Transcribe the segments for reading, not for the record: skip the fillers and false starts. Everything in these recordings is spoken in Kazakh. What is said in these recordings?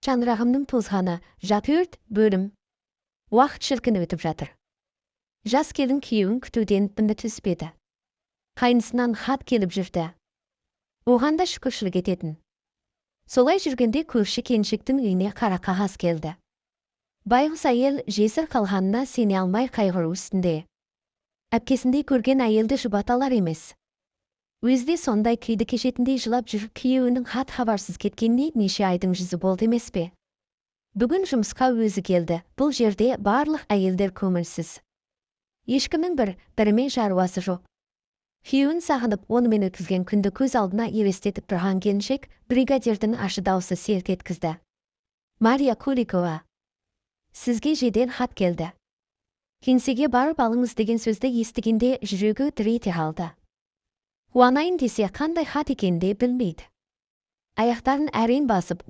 шаңырағымның тозғаны төрт бөлім. Уақыт шіркін өтіп жатыр. Жас келін күйеуін күтуден үміті түспеді. Қайнысынан хат келіп жүрді. Оған да шүкіршілік ететін. Солай жүргенде көрші келіншектің үйіне қара қағаз келді. Байғұс әйел жесір қалғанына сене алмай қайғыру үстінде. Әпкесіндей көрген әйелді жұбата алар емес. Өзде сондай күйді кешетіндей жылап жүріп күйеуінің хат хабарсыз кеткеніне неше айдың жүзі болды емес пе? Бүгін жұмысқа өзі келді. Бұл жерде барлық әйелдер көңілсіз. Ешкімнің бірімен шаруасы жоқ. Күйеуін сағынып, онымен өткізген күнді көз алдына елестетіп тұрған келіншек бригадирдің ащы даусы селк еткізді. Мария Куликова, сізге жедел хат келді. Кеңсеге барып алыңыз деген сөзді естігенде жүрегі дір ете қалды. Қуанайын десе қандай хат екенде білмейді. Аяқтарын әрең басып,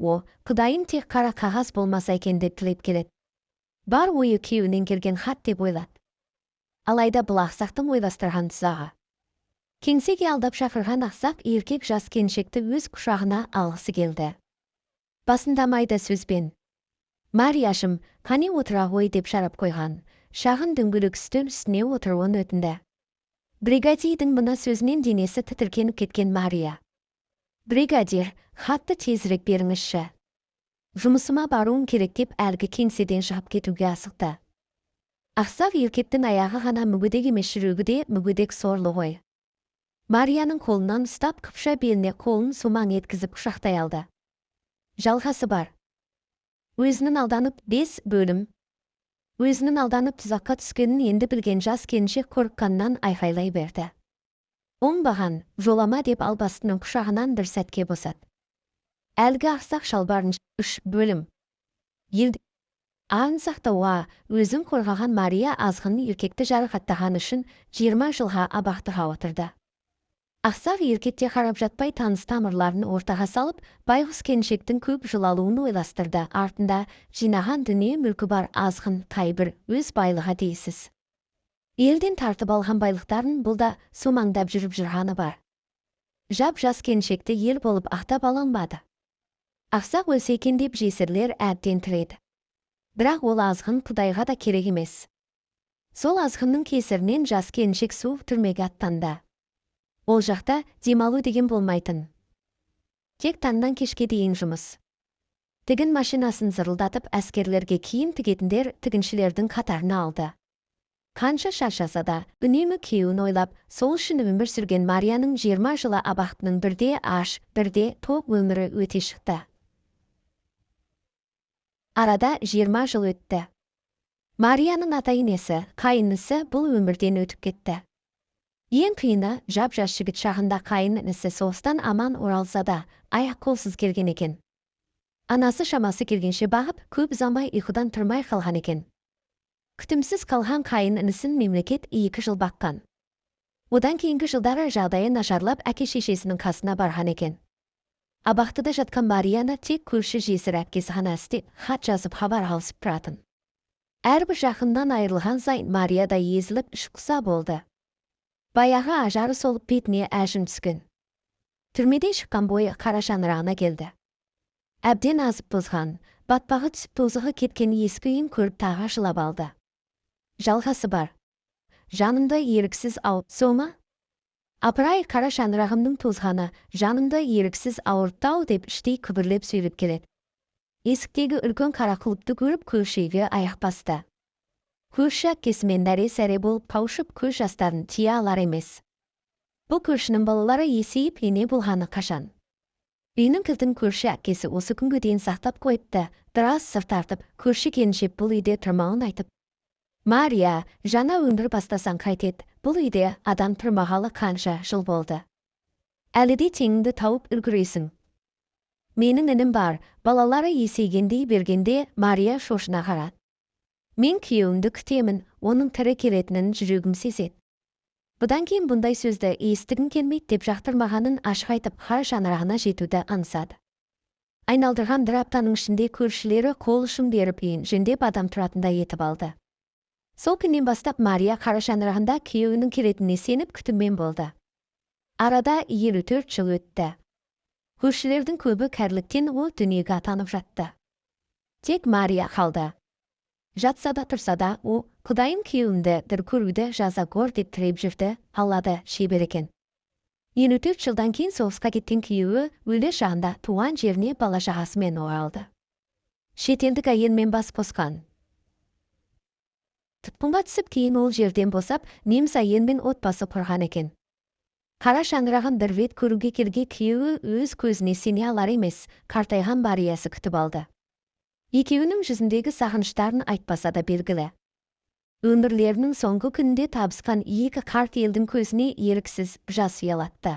құдайым тек қара қағаз болмаса екен деп тілеп келеді. Бар ойы күйеуінен келген хат деп ойлады. Алайда бұл ақсақтың ойластырған тұзағы. Кеңсеге алдап шақырған ақсақ еркек жас келіншекті өз құшағына алғысы келді. Басындамайды сөзбен. Марияшым, қане отыра ғой деп шарап қойған. Шағын дөңгелек үстел үстіне отыруын өтінді. Бригадирдің мына сөзінен денесі тітіркеніп кеткен Мария. Бригадир, хатты тезірек беріңізші. Жұмысыма баруым керек деп әлгі кеңседен шығып кетуге асықты. Ақсақ еркектің аяғы ғана мүгедек емес, жүрегі де мүгедек сорлы ғой. Марияның қолынан ұстап қыпша беліне қолын сумаң еткізіп құшақтай алды. Жалғасы бар. Өзінің алданып 5 бөлім. Өзінің алданып тұзаққа түскенін енді білген жас келіншек қорыққаннан айқайлай берді. Оңбаған, жолама деп албастының құшағынан бір сәтке босады. Әлгі ақсақ шалбарын 3 бөлім. Елді ағын сақтауға өзін қорғаған Мария азғын еркекті жарақаттаған үшін 20 жылға абақтыға отырды. Ақсақ еркекте қарап жатпай таныс тамырларын ортаға салып, байғұс келіншектің көп жыл алуын ойластырды. Артында жинаған дүние мүлкі бар азғын қайбір өз байлығы дейсіз. Елден тартып алған байлықтарын бұл да сумаңдап жүріп жүрғаны бар. Жап-жас келіншекті ел болып ақтап алынбады. Ақсақ өлсе екен деп жесірлер әбден тіледі. Бірақ ол азғын құдайға да керек емес. Сол азғынның кесірінен жас келіншек суық түрмеге аттанды. Ол жақта демалу деген болмайтын. Тек таңнан кешке дейін жұмыс. Тігін машинасын зырылдатып әскерлерге киім тігетіндер тігіншілердің қатарына алды. Қанша шаршаса да, үнемі күйеуін ойлап, сол үшін өмір сүрген Марияның 20 жылы абақтының бірде аш, бірде тоқ өмірі өте шықты. Арада 20 жыл өтті. Марияның ата-енесі, қайынысы бұл өмірден өтіп кетті. Ең қиыны, жап-жас жігіт шағында қайын-інісі соғыстан аман оралса да, аяқ-қолсыз келген екен. Анасы шамасы келгенше бағып, көп ұзамай ұйқыдан тұрмай қалған екен. Күтімсіз қалған қайын-інісін мемлекет 2 жыл баққан. Одан кейінгі жылдары жағдайы нашарлап әке-шешесінің қасына барған екен. Абақтыда жатқан Марияны тек көрші жесір әпкесі ғана істеп, хат жазып хабар алысып тұратын. Әрбір жақыннан айырылған сайын Мария да езіліп ішқұса болды. Баяғы ажары солып бетіне әжім түскен. Түрмеден шыққан бойы қара шаңырағына келді. Әбден азып бұзған, батпағы түсіп тозығы кеткен ескі үйін көріп тағы жылап алды. Жалғасы бар. Жанымда еріксіз сома? Апырай, қара шаңырағымның тозғаны, жанымда еріксіз ауырттау деп іштей күбірлеп сөйлеп келеді. Есіктегі үлкен қара құлыпты көріп көршіге аяқ басты. Көрші әкесімен нәре-сәре болып қауышып көз жастарын тия алар емес. Бұл көршінің балалары есейіп ене болғаны қашан. Үйінің кілтін көрші әкесі осы күнге дейін сақтап қойыпты. Біраз сыр тартып, көрші келіншек бұл үйде тұрмауын айтып. Мария, жаңа өмір бастасаң қайтеді, бұл үйде адам тұрмағалы қанша жыл болды. Әлі де теңіңді тауып үлгіресің. Менің інім бар, балалары есейгендей бергенде Мария шошына қарады. Мен күйеуімді күтемін, оның тірі келетінін жүрегім сезеді. Бұдан кейін бұндай сөзді естігім келмейді деп жақтырмағанын ашық айтып, қара шаңырағына жетуді аңсады. Айналдырған бір аптаның ішінде көршілері қол ұшын беріп үйін жөндеп адам тұратындай етіп алды. Сол күннен бастап Мария қара шаңырағында күйеуінің келетініне сеніп күтіммен болды. Арада 54 жыл өтті. Көршілердің көбі кәріліктен ол дүниеге атанып жатты. Тек Мария қалды. Жатса да тұрса да, о, Құдайым күйеуімді бір көруді жаза гөр деп тілеп жүрді, Аллада шебер екен. 54 жылдан кейін соғысқа кеткен күйеуі өлі шағында туған жеріне бала шағасымен оралды. Шетелдік әйелмен бас қосқан. Тұтқынға түсіп кейін ол жерден босап, неміс әйелмен отбасы құрған екен. Қара шаңырағын бір рет көруге келген күйеуі өз көзіне сене алар емес, қартайған Мариясы күтіп алды. Екеуінің жүзіндегі сағыныштарын айтпаса да белгілі. Өмірлерінің соңғы күнінде табысқан екі қарт елдің көзіне еріксіз жас ұялатты.